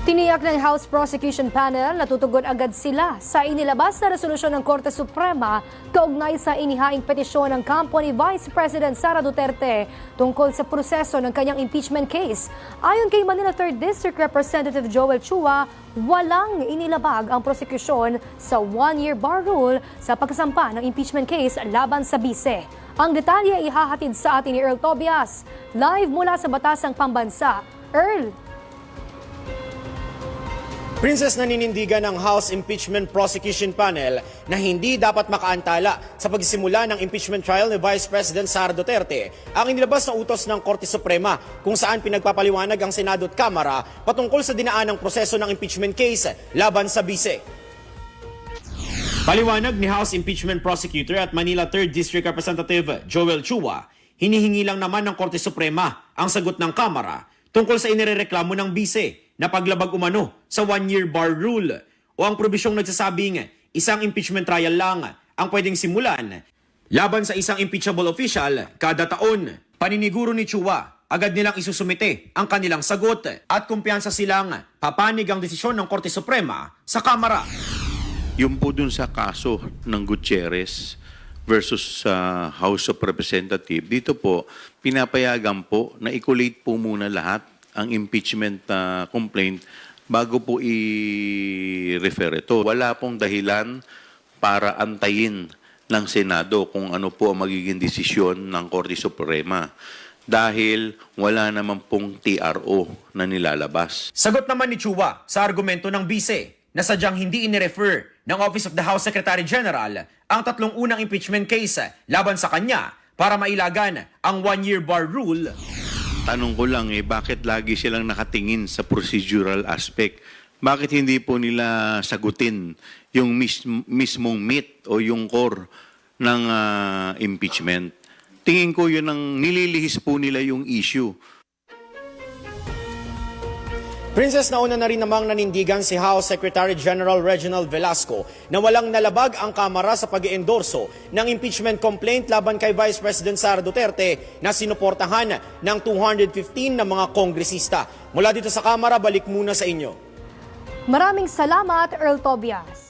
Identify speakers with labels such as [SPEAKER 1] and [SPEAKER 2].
[SPEAKER 1] Tiniyak ng House Prosecution Panel na tutugon agad sila sa inilabas na resolusyon ng Korte Suprema kaugnay sa inihaing petisyon ng kampo ni Vice President Sara Duterte tungkol sa proseso ng kanyang impeachment case. Ayon kay Manila 3rd District Representative Joel Chua, walang inilabag ang prosekusyon sa one-year bar rule sa pagkasampa ng impeachment case laban sa bise. Ang detalye ay ihahatid sa atin ni Earl Tobias, live mula sa Batasang Pambansa. Earl!
[SPEAKER 2] Princess, naninindigan ng House Impeachment Prosecution Panel na hindi dapat makaantala sa pagsimula ng impeachment trial ni Vice President Sara Duterte ang inilabas na utos ng Korte Suprema kung saan pinagpapaliwanag ang Senado at Kamara patungkol sa dinaanang proseso ng impeachment case laban sa bise. Paliwanag ni House Impeachment Prosecutor at Manila 3rd District Representative Joel Chua, hinihingi lang naman ng Korte Suprema ang sagot ng Kamara tungkol sa inirereklamo ng bise na paglabag umano sa one-year bar rule o ang probisyong nagsasabing isang impeachment trial lang ang pwedeng simulan laban sa isang impeachable official kada taon. Paniniguro ni Chua, agad nilang isusumite ang kanilang sagot at kumpiyansa silang papanig ang desisyon ng Korte Suprema sa Kamara.
[SPEAKER 3] Yung po dun sa kaso ng Gutierrez versus House of Representatives, dito po pinapayagan po na i-collate po muna lahat ang impeachment complaint bago po i-refer ito. Wala pong dahilan para antayin ng Senado kung ano po ang magiging desisyon ng Korte Suprema dahil wala naman pong TRO na nilalabas.
[SPEAKER 2] Sagot naman ni Chua sa argumento ng bise na sadyang hindi inirefer ng Office of the House Secretary General ang tatlong unang impeachment case laban sa kanya para mailagan ang one-year bar rule.
[SPEAKER 3] Tanong ko lang bakit lagi silang nakatingin sa procedural aspect? Bakit hindi po nila sagutin yung mismong meat o yung core ng impeachment? Tingin ko yun ang nililihis po nila yung issue.
[SPEAKER 2] Princess, nauna na rin namang nanindigan si House Secretary General Reginald Velasco na walang nalabag ang Kamara sa pag-iendorso ng impeachment complaint laban kay Vice President Sara Duterte na sinuportahan ng 215 na mga kongresista. Mula dito sa Kamara, balik muna sa inyo.
[SPEAKER 1] Maraming salamat, Earl Tobias.